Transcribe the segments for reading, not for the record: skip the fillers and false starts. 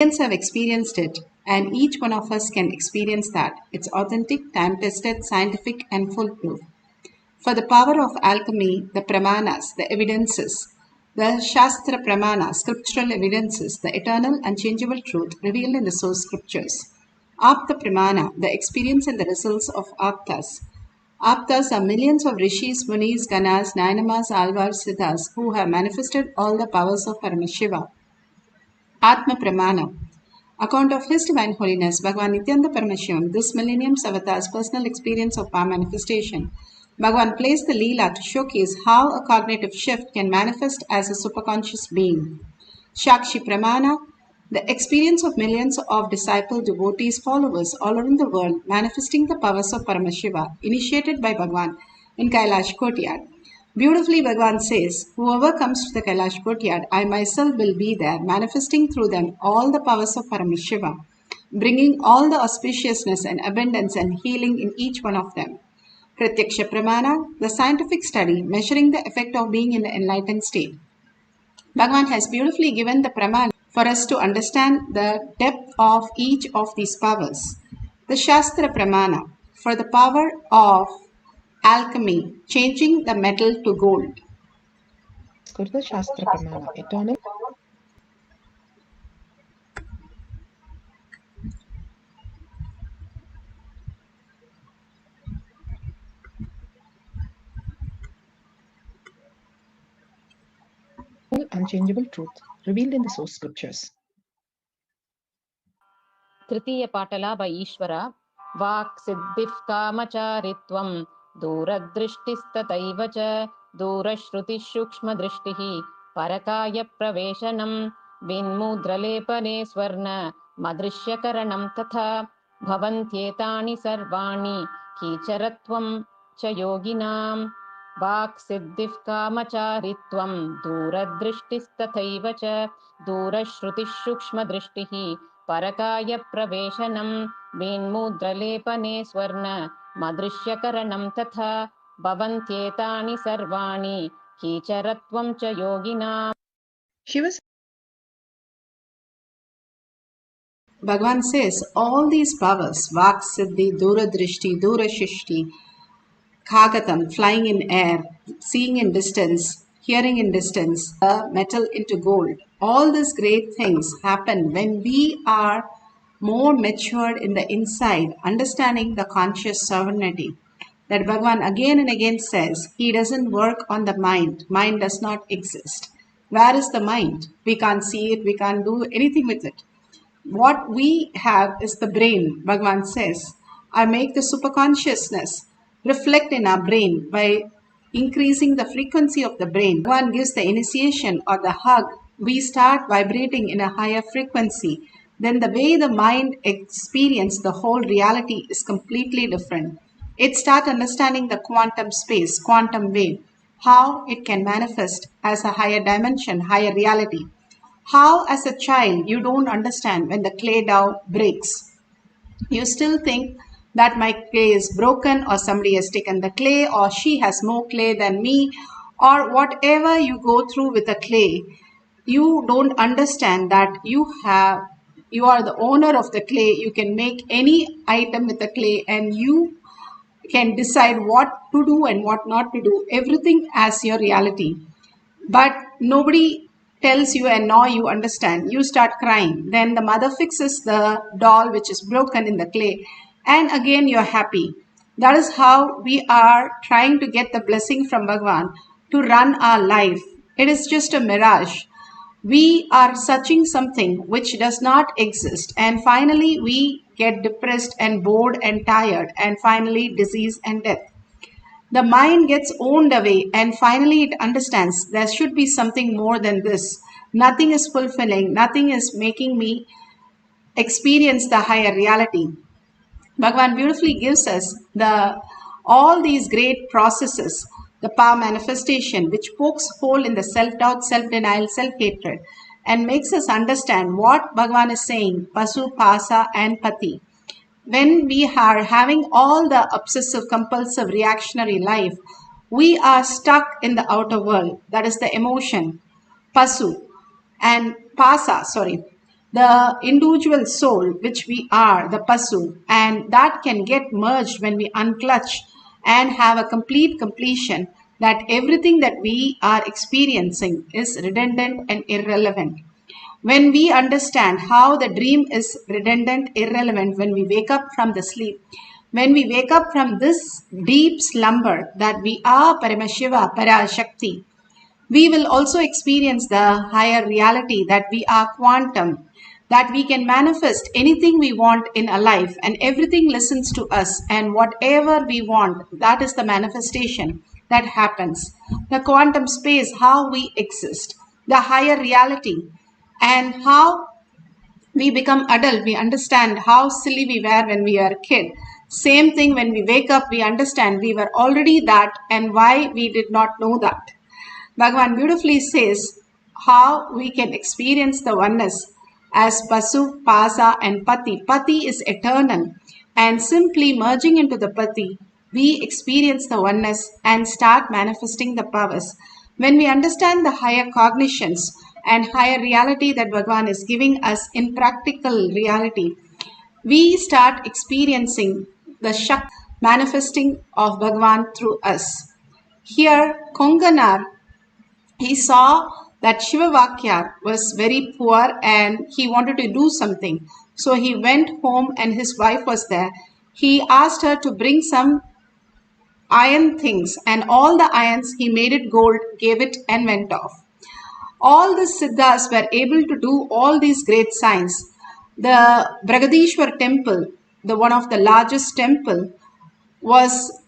Millions have experienced it, and each one of us can experience that. It's authentic, time-tested, scientific, and foolproof. For the power of alchemy, the pramanas, the evidences, the Shastra Pramana, scriptural evidences, the eternal, unchangeable truth revealed in the source scriptures. Apta Pramana, the experience and the results of Aptas. Aptas are millions of rishis, munis, ganas, nainamas, alvars, siddhas who have manifested all the powers of Paramashiva. Atma Pramana, account of His Divine Holiness Bhagavan Nithyananda Paramashivam, this millennium's avatar's personal experience of power manifestation. Bhagavan placed the Leela to showcase how a cognitive shift can manifest as a superconscious being. Shakshi Pramana, the experience of millions of disciple devotees, followers all around the world manifesting the powers of Paramashiva, initiated by Bhagavan in Kailash Courtyard. Beautifully, Bhagavan says, whoever comes to the Kailash Courtyard, I myself will be there, manifesting through them all the powers of Paramashiva, bringing all the auspiciousness and abundance and healing in each one of them. Pratyaksha Pramana, the scientific study measuring the effect of being in the enlightened state. Bhagavan has beautifully given the Pramana for us to understand the depth of each of these powers. The Shastra Pramana, for the power of alchemy, changing the metal to gold. Kurta Shastra Pramana, eternal unchangeable truth revealed in the source scriptures. तृतीय पाटला by ईश्वरा वाक् सिद्धिः कामचारित्वं दूरदृष्टिस्तथैव च दूरश्रुतिः सूक्ष्मदृष्टिः परकायप्रवेशनं विन्मुद्रलेपने स्वर्ण मदृश्यकरणं तथा भवन्त्येतानि सर्वाणि कीचरत्वं च योगिनां वाक् सिद्धिः कामचारित्वं दूरदृष्टिस्तथैव च दूरश्रुतिः सूक्ष्मदृष्टिः परकायप्रवेशनं विन्मुद्रलेपने स्वर्ण मदृश्यकरणं तथा भवन्त्येतानि सर्वाणि कीचरत्वं च योगिनाम्. Bhagavan says all these powers, Vak Siddhi, Duradrishti, Durashishti, Khagatam, flying in air, seeing in distance, hearing in distance, the metal into gold. All these great things happen when we are more matured in the inside, understanding the conscious sovereignty. That Bhagavan again and again says, he doesn't work on the mind. Mind does not exist. Where is the mind? We can't see it. We can't do anything with it. What we have is the brain, Bhagavan says. I make the superconsciousness reflect in our brain by increasing the frequency of the brain. Bhagavan gives the initiation or the hug. We start vibrating in a higher frequency. Then the way the mind experiences the whole reality is completely different. It starts understanding the quantum space, quantum wave, how it can manifest as a higher dimension, higher reality. How, as a child, you don't understand when the clay dough breaks. You still think that my clay is broken, or somebody has taken the clay, or she has more clay than me, or whatever you go through with the clay. You don't understand that you are the owner of the clay. You can make any item with the clay, and you can decide what to do and what not to do. Everything as your reality. But nobody tells you, and now you understand. You start crying. Then the mother fixes the doll which is broken in the clay, and again you're happy. That is how we are trying to get the blessing from Bhagavan to run our life. It is just a mirage. We are searching something which does not exist, and finally we get depressed and bored and tired, and finally disease and death. The mind gets owned away, and finally it understands there should be something more than this. Nothing is fulfilling, nothing is making me experience the higher reality. Bhagavan beautifully gives us all these great processes, the power manifestation, which pokes hole in the self-doubt, self-denial, self-hatred, and makes us understand what Bhagavan is saying, Pasu, Pasa, and Pati. When we are having all the obsessive, compulsive, reactionary life, we are stuck in the outer world. That is the emotion, Pasu, and Pasa, the individual soul which we are, the Pasu, and that can get merged when we unclutch and have a complete completion, that everything that we are experiencing is redundant and irrelevant. When we understand how the dream is redundant, irrelevant, when we wake up from the sleep, when we wake up from this deep slumber that we are Paramashiva, Parashakti, we will also experience the higher reality that we are quantum, that we can manifest anything we want in our life and everything listens to us, and whatever we want, that is the manifestation that happens. The quantum space, how we exist, the higher reality, and how we become adult, we understand how silly we were when we were a kid. Same thing, when we wake up, we understand we were already that and why we did not know that. Bhagavan beautifully says how we can experience the oneness as Pasu, Pasa and Pati. Pati is eternal, and simply merging into the Pati, we experience the oneness and start manifesting the powers. When we understand the higher cognitions and higher reality that Bhagavan is giving us in practical reality, we start experiencing the Shakti manifesting of Bhagavan through us. Here, Konganar, he saw that Shivavakyar was very poor and he wanted to do something. So he went home and his wife was there. He asked her to bring some iron things, and all the irons he made it gold, gave it and went off. All the Siddhas were able to do all these great signs. The Bragadishwar temple, the one of the largest temple, was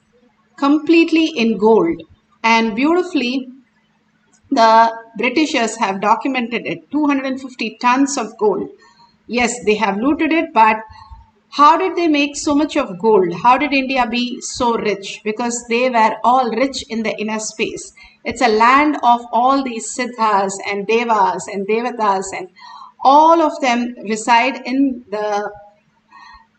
completely in gold, and beautifully the Britishers have documented it, 250 tons of gold. Yes, they have looted it, but how did they make so much of gold? How did India be so rich? Because they were all rich in the inner space. It's a land of all these Siddhas and Devas and Devatas, and all of them reside in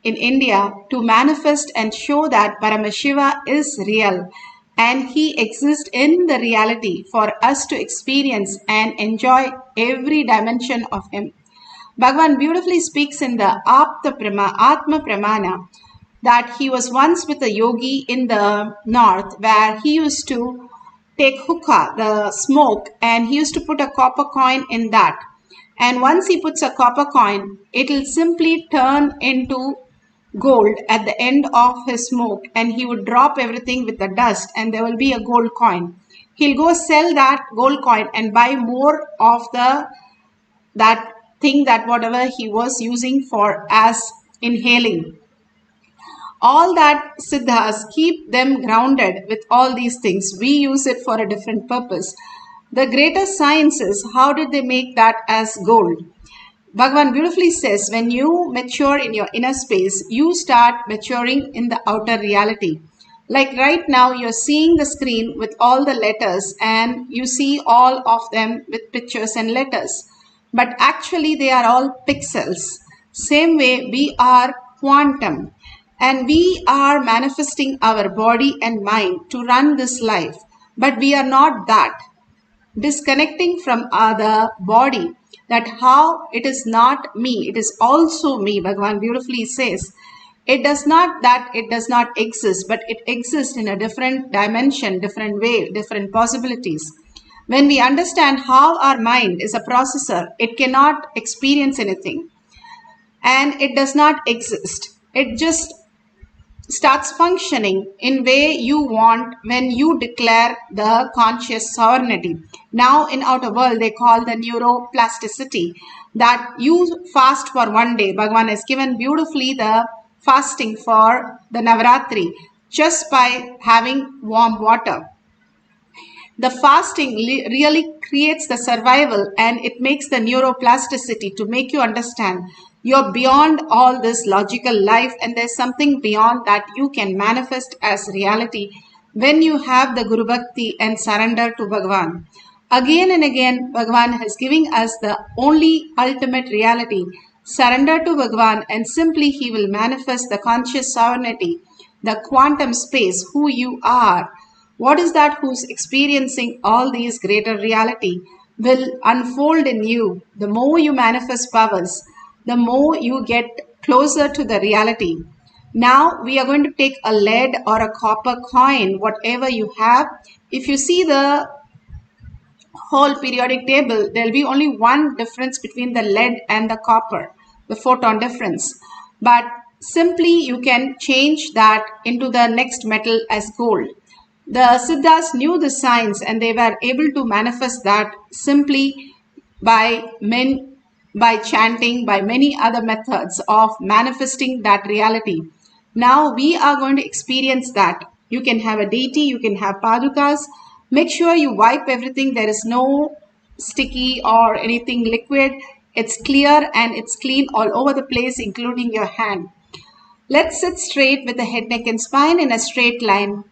India to manifest and show that Paramashiva is real and he exists in the reality for us to experience and enjoy every dimension of him. Bhagavan beautifully speaks in the Atma Pramana that he was once with a yogi in the north where he used to take hookah, the smoke, and he used to put a copper coin in that. And once he puts a copper coin, it will simply turn into gold at the end of his smoke, and he would drop everything with the dust and there will be a gold coin. He'll go sell that gold coin and buy more of that thing, that whatever he was using for as inhaling. All that Siddhas keep them grounded with all these things. We use it for a different purpose. The greatest science is how did they make that as gold? Bhagavan beautifully says, when you mature in your inner space, you start maturing in the outer reality. Like right now, you're seeing the screen with all the letters and you see all of them with pictures and letters. But actually, they are all pixels. Same way, we are quantum. And we are manifesting our body and mind to run this life. But we are not that. Disconnecting from the body, that how it is not me, it is also me. Bhagavan beautifully says, it does not that it does not exist, but it exists in a different dimension, different way, different possibilities. When we understand how our mind is a processor, it cannot experience anything and it does not exist. It just starts functioning in way you want when you declare the conscious sovereignty. Now in outer world they call the neuroplasticity, that you fast for one day. Bhagavan has given beautifully the fasting for the Navaratri just by having warm water. The fasting really creates the survival and it makes the neuroplasticity to make you understand you're beyond all this logical life and there's something beyond that you can manifest as reality when you have the Guru Bhakti and surrender to Bhagavan. Again and again, Bhagavan has given us the only ultimate reality. Surrender to Bhagavan and simply he will manifest the conscious sovereignty, the quantum space, who you are. What is that who's experiencing all these greater reality will unfold in you. The more you manifest powers, the more you get closer to the reality. Now we are going to take a lead or a copper coin, whatever you have. If you see the whole periodic table, there will be only one difference between the lead and the copper, the photon difference. But simply you can change that into the next metal as gold. The Siddhas knew the science and they were able to manifest that simply by chanting, by many other methods of manifesting that reality. Now we are going to experience that. You can have a deity, you can have padukas. Make sure you wipe everything. There is no sticky or anything liquid. It's clear and it's clean all over the place, including your hand. Let's sit straight with the head, neck and spine in a straight line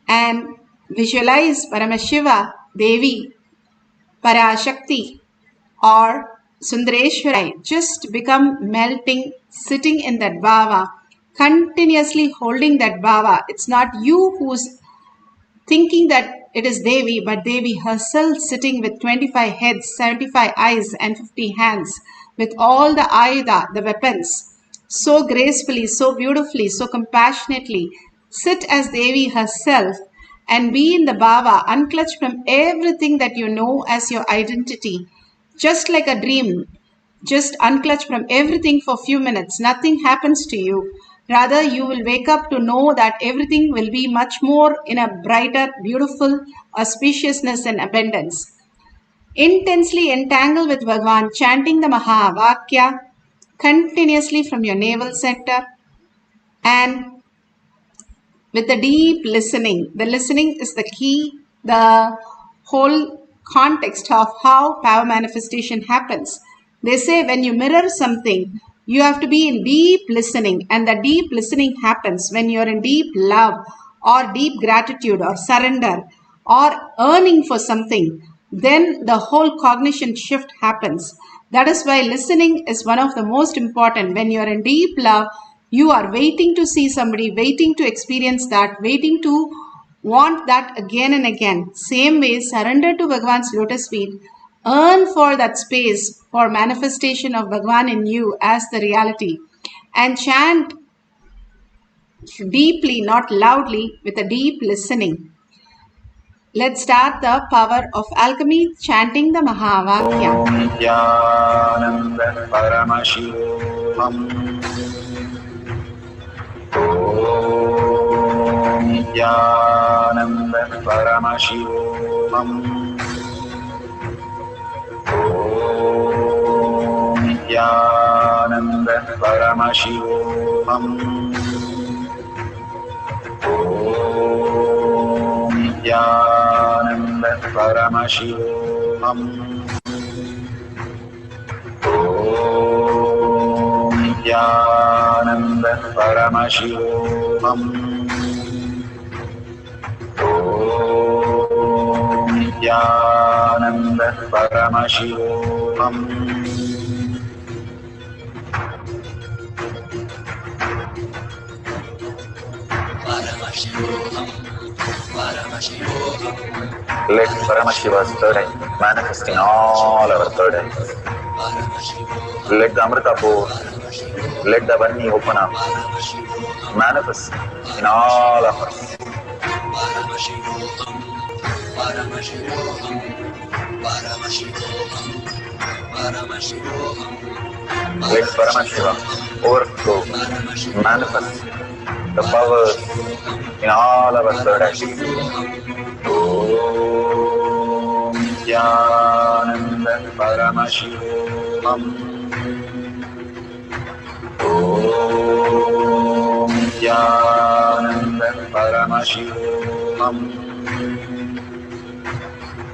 and visualize Paramashiva, Devi, Parashakti or Sundareshwarai. Just become melting, sitting in that bhava, continuously holding that bhava. It's not you who's thinking that it is Devi, but Devi herself sitting with 25 heads, 75 eyes and 50 hands with all the ayuda, the weapons. So gracefully, so beautifully, so compassionately. Sit as Devi herself and be in the bhava, unclutched from everything that you know as your identity. Just like a dream, just unclutch from everything for a few minutes. Nothing happens to you. Rather, you will wake up to know that everything will be much more in a brighter, beautiful auspiciousness and abundance. Intensely entangle with Bhagavan, chanting the Mahavakya continuously from your navel center and with the deep listening. The listening is the key, the whole context of how power manifestation happens. They say when you mirror something, you have to be in deep listening, and the deep listening happens when you're in deep love or deep gratitude or surrender or earning for something. Then the whole cognition shift happens. That is why listening is one of the most important. When you're in deep love, you are waiting to see somebody, waiting to experience that, waiting to want that again and again. Same way, surrender to Bhagavan's lotus feet. Earn for that space for manifestation of Bhagavan in you as the reality. And chant deeply, not loudly, with a deep listening. Let's start the power of alchemy, chanting the Mahavakya. Nithyananda Paramashivoham. Nithyananda Paramashivoham. Nithyananda Paramashivoham. Nithyananda Paramashivoham. Nithyananda Paramashivoham. Nithyananda Paramashivoham. Let Paramashiva's third eye manifest in all our third eyes. Let the Amrita pour, let the Vani open up, manifest in all of us. Let Paramashiva overflow, manifest the powers in all our third eyes. Om Nithyananda Paramashivoham. Om Nithyananda Paramashivoham.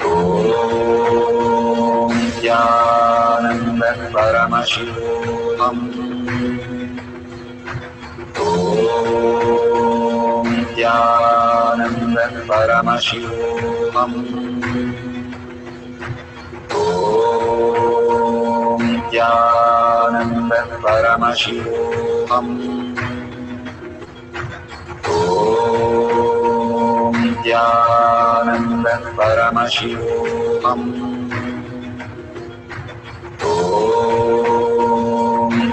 Om Nithyananda Paramashivoham. Om Nithyananda Paramashivoham. Om Nithyananda Paramashivoham. Om Nithyananda Paramashivoham. Om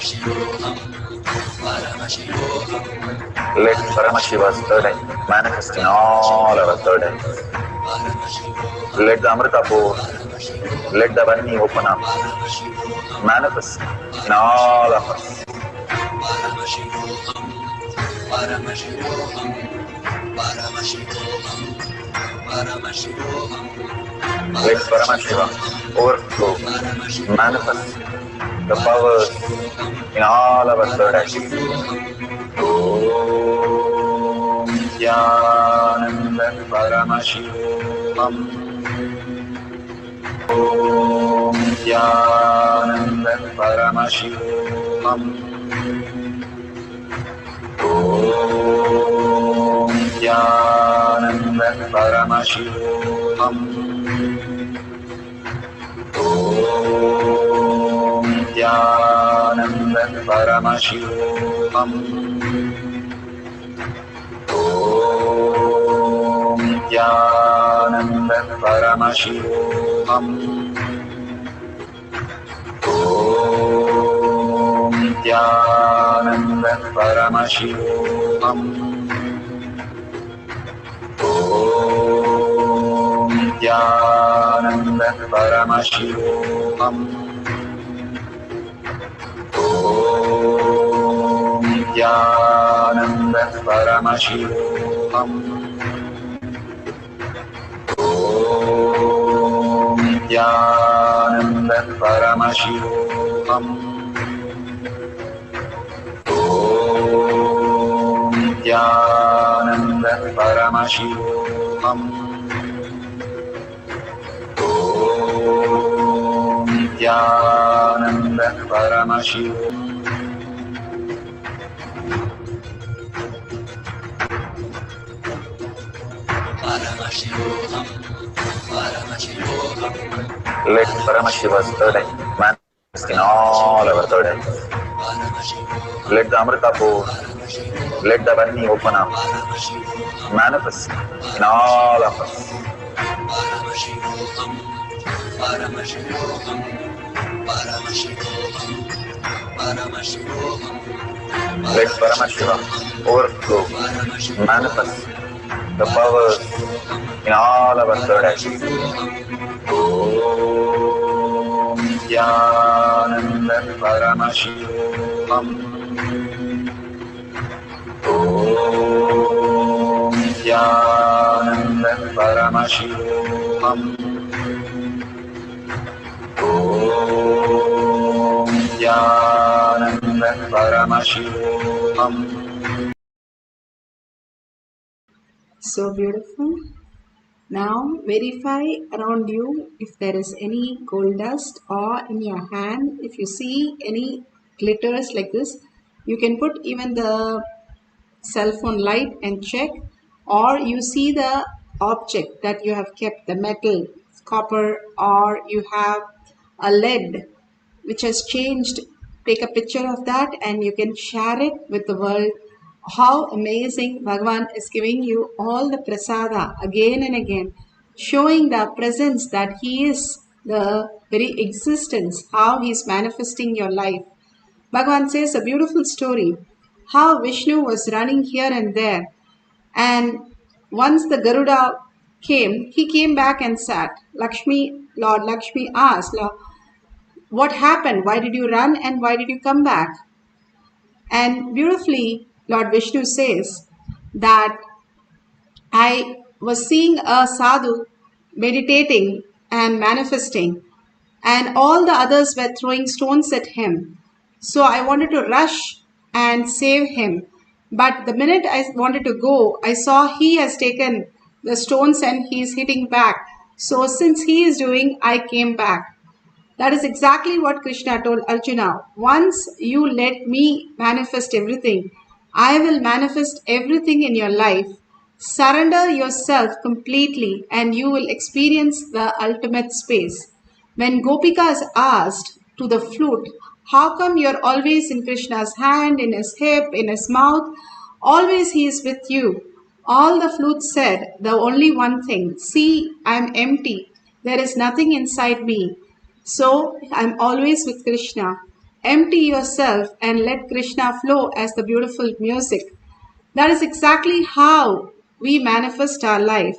Paramashivoham, Paramashivoham, Let Paramashiva's third eye manifest in all our third eyes. Paramashivoham, Let the Amrita pour, Paramashivoham, let the Vani open up, Paramashivoham, manifest in all of us. Paramashivoham, Paramashivoham, Paramashivoham, Paramashivoham, Let Paramashiva overflow, manifest the powers in all our third eyes. Om Nithyananda Paramashivam. Om Nithyananda Paramashivam. Om Nithyananda Paramashivam. Om Nithyananda Paramashivam. Om Nithyananda Paramashivoham. Om Nithyananda Paramashivoham. Om Nithyananda Paramashivoham. Om Nithyananda Paramashivoham. Om Nithyananda Paramashivoham. Om Nithyananda Paramashivoham. Om Nithyananda Paramashivoham. Paramashivoham, Paramashivoham, Let Paramashiva's third eye manifest in all our third eyes. Paramashivoham, Let the Amrita pour, Paramashivoham, let the Vani open up, Paramashivoham, manifest in all of us. Paramashivoham, Paramashivoham, Paramashivoham, Paramashivoham, Let Paramashiva overflow, manifest the powers in all our third eyes. Om Nithyananda Paramashivam. Om Nithyananda Paramashivam. Om Nithyananda Paramashivam. So beautiful. Now verify around you if there is any gold dust, or in your hand if you see any glitters like this. You can put even the cell phone light and check, or you see the object that you have kept, the metal, copper, or you have a lead which has changed. Take a picture of that and you can share it with the world. How amazing Bhagavan is giving you all the prasada again and again, showing the presence that he is the very existence, how he is manifesting your life. Bhagavan says a beautiful story how Vishnu was running here and there, and once the Garuda came, he came back and sat. Lord Lakshmi asked, Lord, what happened? Why did you run and why did you come back? And beautifully, Lord Vishnu says that I was seeing a sadhu meditating and manifesting, and all the others were throwing stones at him. So I wanted to rush and save him. But the minute I wanted to go, I saw he has taken the stones and he is hitting back. So since he is doing, I came back. That is exactly what Krishna told Arjuna. Once you let me manifest everything, I will manifest everything in your life. Surrender yourself completely and you will experience the ultimate space. When Gopikas asked to the flute, how come you're always in Krishna's hand, in his hip, in his mouth? Always he is with you. All the flute said the only one thing, see, I am empty. There is nothing inside me. So I'm always with Krishna. Empty yourself and let Krishna flow as the beautiful music. That is exactly how we manifest our life.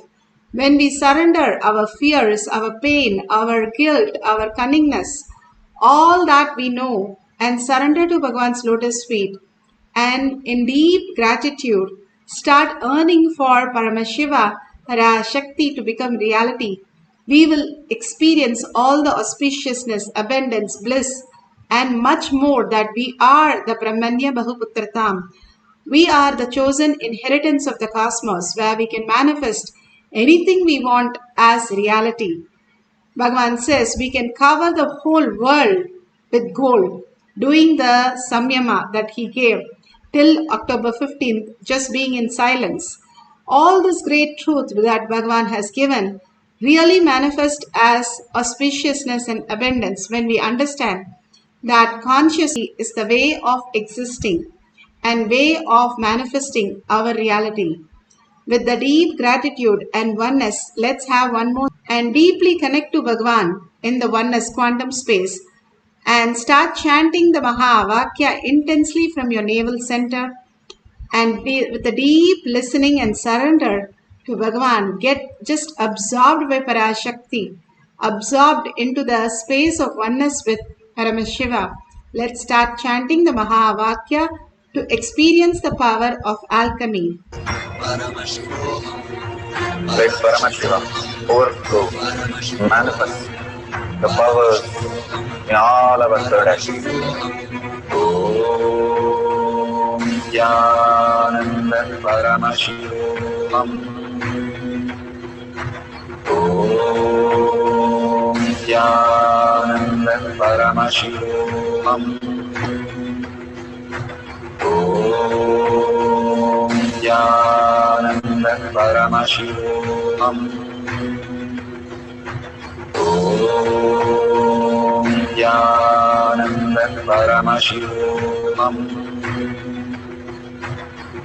When we surrender our fears, our pain, our guilt, our cunningness, all that we know, and surrender to Bhagwan's lotus feet, and in deep gratitude, start earning for Paramashiva, Parashakti to become reality, we will experience all the auspiciousness, abundance, bliss, and much more that we are the Brahmanya Bahuputratam. We are the chosen inheritance of the cosmos where we can manifest anything we want as reality. Bhagavan says we can cover the whole world with gold, doing the samyama that he gave till October 15th, just being in silence. All this great truth that Bhagavan has given really manifest as auspiciousness and abundance when we understand that consciously is the way of existing and way of manifesting our reality. With the deep gratitude and oneness, let's have one more and deeply connect to Bhagwan in the oneness quantum space and start chanting the Mahavakya intensely from your navel center and with the deep listening and surrender to Bhagwan, get just absorbed by Parashakti, absorbed into the space of oneness with Paramashiva. Let's start chanting the Mahavakya to experience the power of alchemy. Paramashivoham. Let Paramashiva overflow, manifest the powers in all our third eye. Om Nithyananda Paramashivam. Om Nithyananda Paramashivam. Om Nithyananda Paramashivoham. Om Nithyananda Paramashivoham.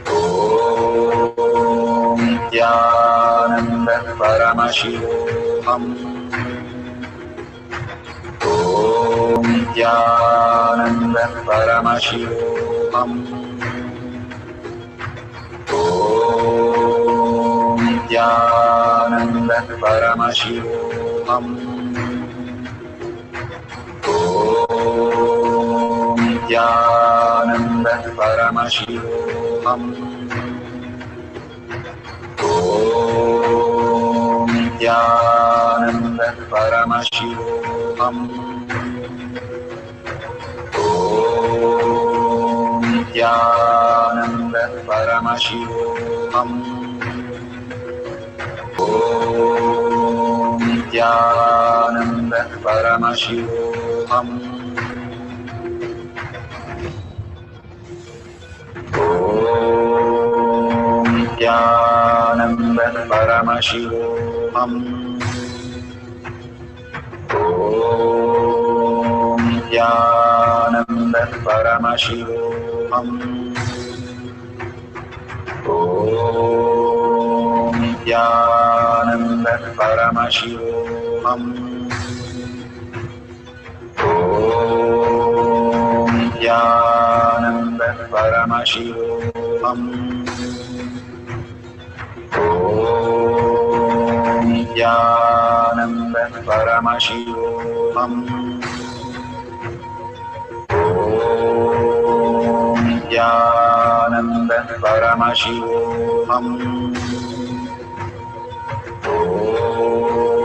Om Nithyananda Paramashivoham. Om Nithyananda Paramashivoham. Om Nithyananda Paramashivoham. Om Nithyananda Paramashivoham. Om Nithyananda Paramashivoham. Om Nithyananda Paramashivoham. Om Nithyananda Paramashivoham. Om Nithyananda Paramashivoham. Om Nithyananda Paramashivoham. Om Nithyananda Paramashivoham. Om Nithyananda Paramashivoham. Om Nithyananda Paramashivoham. Om Nithyananda Paramashivoham.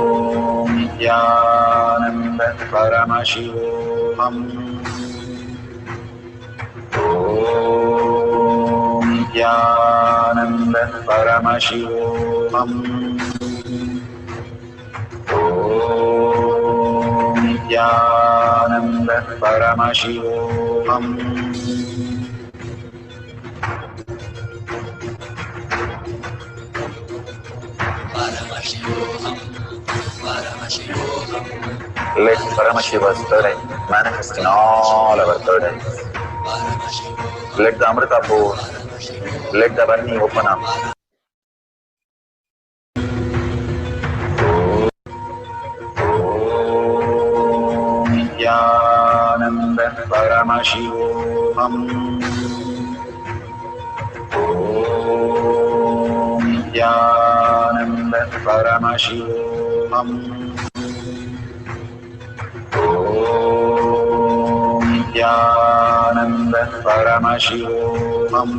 Om Nithyananda Paramashivoham. Om Nithyananda Paramashivoham. Om Nithyananda Paramashivoham. Paramashivoham. Paramashivoham. Let Paramashiva's third eye manifest in all our third eyes. Paramashivoham. Let the Amrita pour, let the Varni open up. Om Nithyananda Paramashivoham. Om Nithyananda Paramashivam. Om Nithyananda Paramashivam.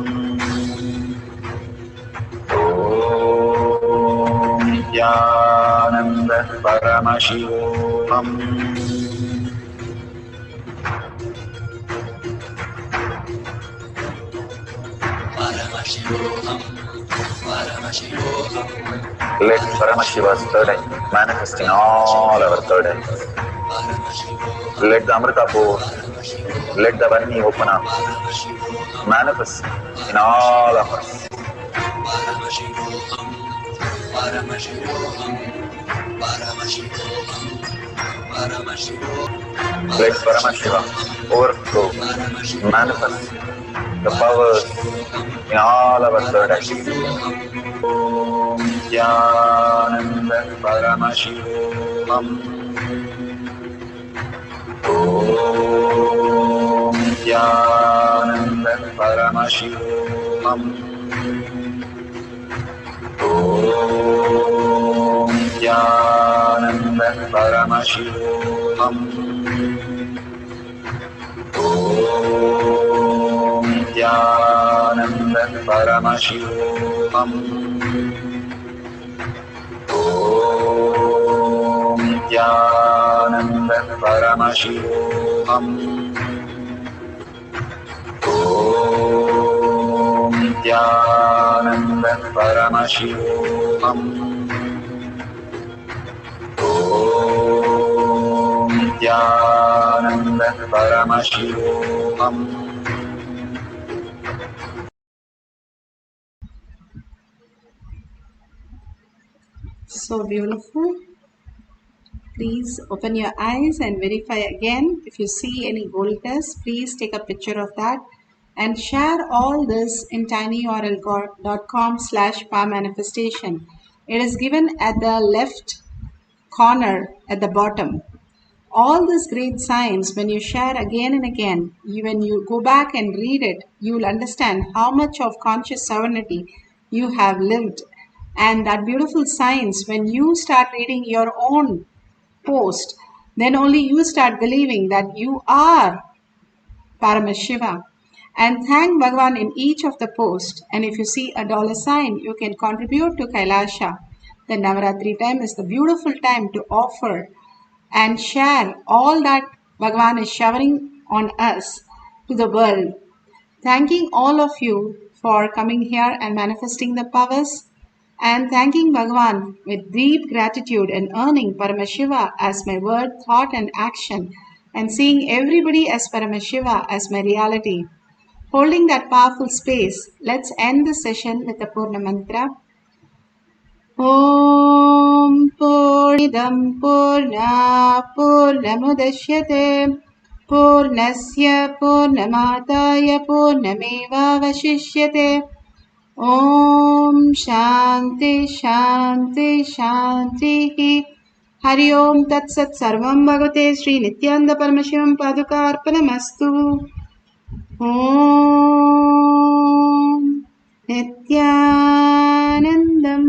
Om Nithyananda Paramashivam. Paramashivoham. Paramashivoham. Let Paramashiva's third eye manifest in all our third eyes. Let the Amrita pour, let the Vani open up, manifest in all of us. Paramashivoham. Paramashivoham. Paramashivoham. Paramashivoham. Let Paramashiva overflow, manifest the powers in all our third eyes. Om Nithyananda Paramashivam. Om Nithyananda Paramashivam. Om Nithyananda Paramashivam. Om Nithyananda Paramashivam. Om Nithyananda Paramashivoham. Om Nithyananda Paramashivoham. Om Nithyananda Paramashivoham. So beautiful. Please open your eyes and verify again. If you see any gold dust, please take a picture of that and share all this in tinyurl.com/powermanifestation. It is given at the left corner at the bottom. All these great signs, when you share again and again, when you go back and read it, you will understand how much of conscious sovereignty you have lived. And that beautiful signs, when you start reading your own post, then only you start believing that you are Paramashiva. And thank Bhagavan in each of the posts. And if you see a dollar sign, you can contribute to Kailasha. The Navaratri time is the beautiful time to offer and share all that Bhagavan is showering on us to the world. Thanking all of you for coming here and manifesting the powers, and thanking Bhagavan with deep gratitude and earning Paramashiva as my word, thought and action, and seeing everybody as Paramashiva as my reality. Holding that powerful space, let's end the session with the Purna Mantra. Om Purnidam Purna Purnamudashyate Purnasya Purnamataya Purnameva Vashishyate. Om Shanti Shanti Shanti. Hari Om Tat Sat Sarvam Bhagavate Sri Nithyananda Paramashivam Paduka Arpanamastu. Om Nithyanandam.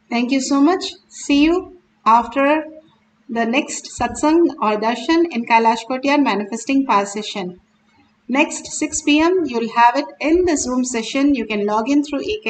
Thank you so much. See you after the next satsang or darshan in Kailash Kotyar manifesting power session. Next 6 p.m. you'll have it in the Zoom session. You can log in through EK